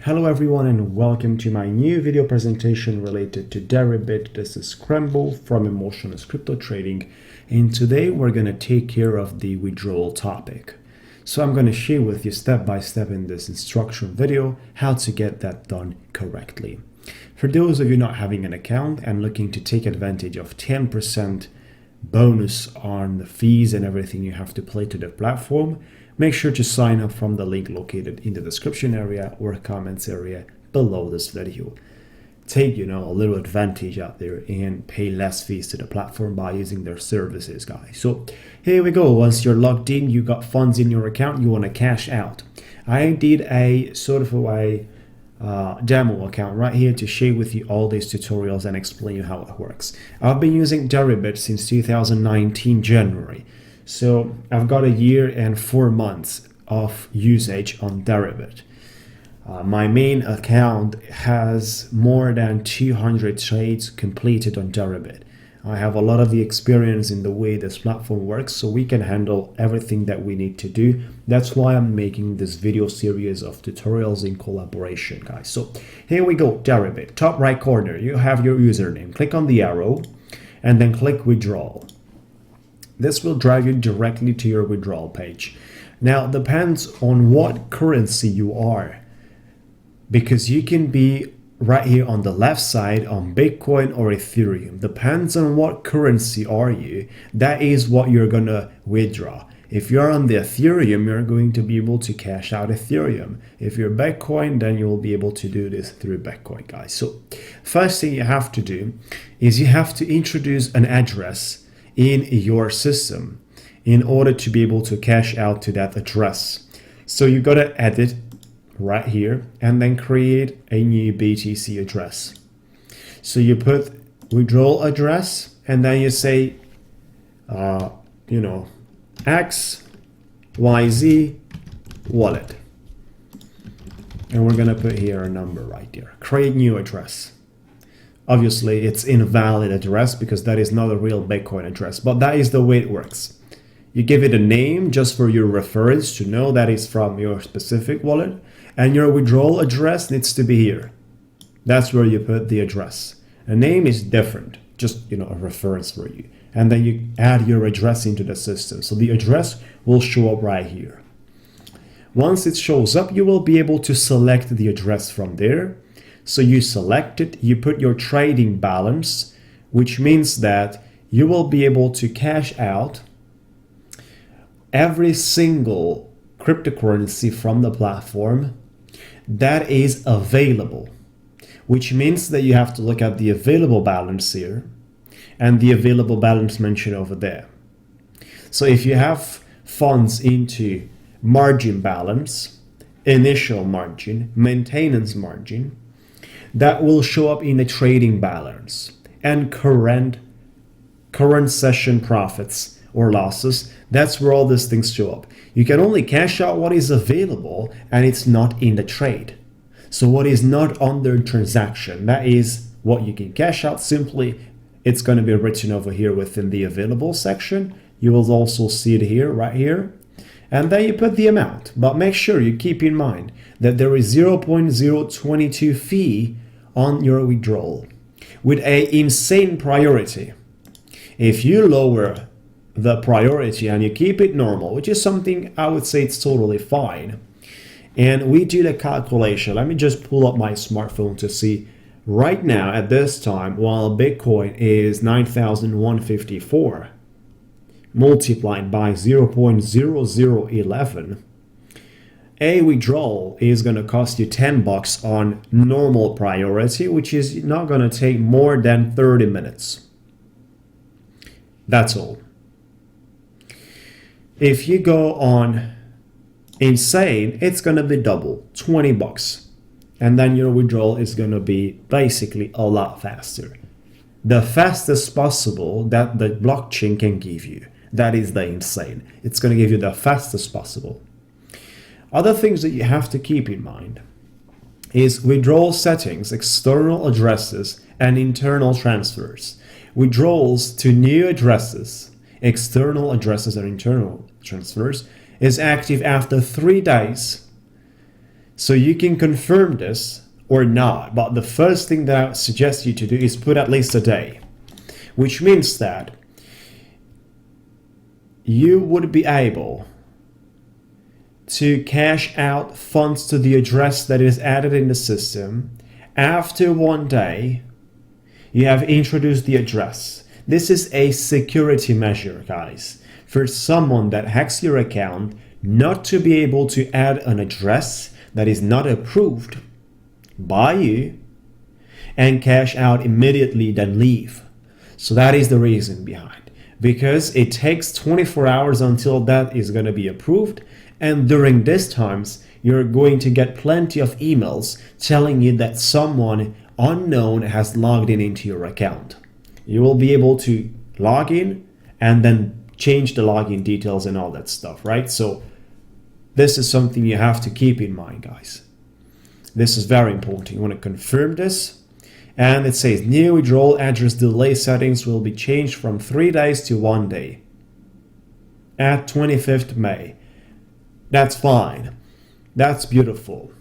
Hello everyone and welcome to my new video presentation related to Deribit. This is Scramble from Emotionless Crypto Trading, and today we're going to take care of the withdrawal topic. So I'm going to share with you step by step in this instruction video how to get that done correctly. For those of you not having an account and looking to take advantage of 10% bonus on the fees and everything you have to pay to the platform, make sure to sign up from the link located in the description area or comments area below this video. Take, a little advantage out there and pay less fees to the platform by using their services, guys. So here we go. Once you're logged in, you got funds in your account, you want to cash out. I did a sort of a demo account right here to share with you all these tutorials and explain you how it works. I've been using Deribit since 2019 January. So I've got a year and 4 months of usage on Deribit. My main account has more than 200 trades completed on Deribit. I have a lot of the experience in the way this platform works, so we can handle everything that we need to do. That's why I'm making this video series of tutorials in collaboration, guys. So here we go, Deribit. Top right corner, you have your username. Click on the arrow and then click withdrawal. This will drive you directly to your withdrawal page. Now, it depends on what currency you are, because you can be right here on the left side on Bitcoin or Ethereum. Depends on what currency are you. That is what you're going to withdraw. If you're on the Ethereum, you're going to be able to cash out Ethereum. If you're Bitcoin, then you will be able to do this through Bitcoin, guys. So first thing you have to do is you have to introduce an address in your system in order to be able to cash out to that address. So you got to edit right here and then create a new BTC address. So you put withdrawal address and then you say XYZ wallet, and we're gonna put here a number right there. Create new address. Obviously, it's invalid address because that is not a real Bitcoin address, but that is the way it works. You give it a name just for your reference to know that it's from your specific wallet, and your withdrawal address needs to be here. That's where you put the address. A name is different, just a reference for you. And then you add your address into the system. So the address will show up right here. Once it shows up, you will be able to select the address from there. So you select it, you put your trading balance, which means that you will be able to cash out every single cryptocurrency from the platform that is available, which means that you have to look at the available balance here and the available balance mentioned over there. So if you have funds into margin balance, initial margin, maintenance margin, that will show up in the trading balance and current session profits or losses. That's where all these things show up. You can only cash out what is available and it's not in the trade. So what is not under transaction, that is what you can cash out. Simply, it's going to be written over here within the available section. You will also see it here, right here. And then you put the amount, but make sure you keep in mind that there is 0.022 fee on your withdrawal with an insane priority. If you lower the priority and you keep it normal, which is something I would say it's totally fine, and we do the calculation. Let me just pull up my smartphone to see right now at this time, while Bitcoin is 9,154 multiplied by 0.0011, a withdrawal is going to cost you $10 on normal priority, which is not going to take more than 30 minutes. That's all. If you go on insane, it's going to be double, $20. And then your withdrawal is going to be basically a lot faster. The fastest possible that the blockchain can give you. That is the insane. It's going to give you the fastest possible. Other things that you have to keep in mind is withdrawal settings, external addresses, and internal transfers. Withdrawals to new addresses, external addresses, and internal transfers is active after 3 days So you can confirm this or not, but the first thing that I suggest you to do is put at least a day, which means that you would be able to cash out funds to the address that is added in the system after 1 day you have introduced the address. This is a security measure, guys, for someone that hacks your account not to be able to add an address that is not approved by you and cash out immediately, then leave. So that is the reason behind, because it takes 24 hours until that is going to be approved, and during these times you're going to get plenty of emails telling you that someone unknown has logged in into your account. You will be able to log in and then change the login details and all that stuff, right? So this is something you have to keep in mind, guys. This is very important. You want to confirm this. And it says new withdrawal address delay settings will be changed from 3 days to 1 day at 25th May. That's fine. That's beautiful.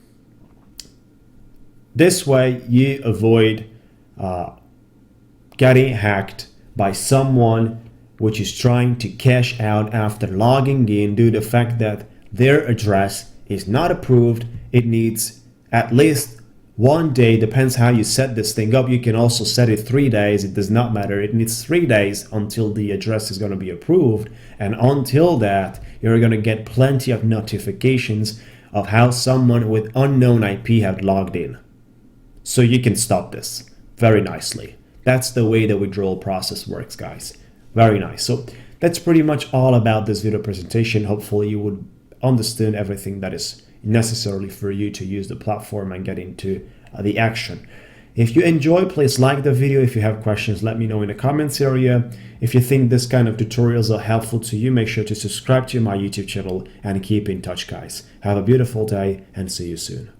This way you avoid getting hacked by someone which is trying to cash out after logging in due to the fact that their address is not approved. It needs at least 1 day, depends how you set this thing up. You can also set it 3 days. It does not matter. It needs 3 days until the address is going to be approved. And until that, you're going to get plenty of notifications of how someone with unknown IP have logged in. So you can stop this very nicely. That's the way the withdrawal process works, guys. Very nice. So that's pretty much all about this video presentation. Hopefully you would understand everything that is necessary for you to use the platform and get into the action. If you enjoy, please like the video. If you have questions, let me know in the comments area. If you think this kind of tutorials are helpful to you, make sure to subscribe to my YouTube channel and keep in touch, guys. Have a beautiful day and see you soon.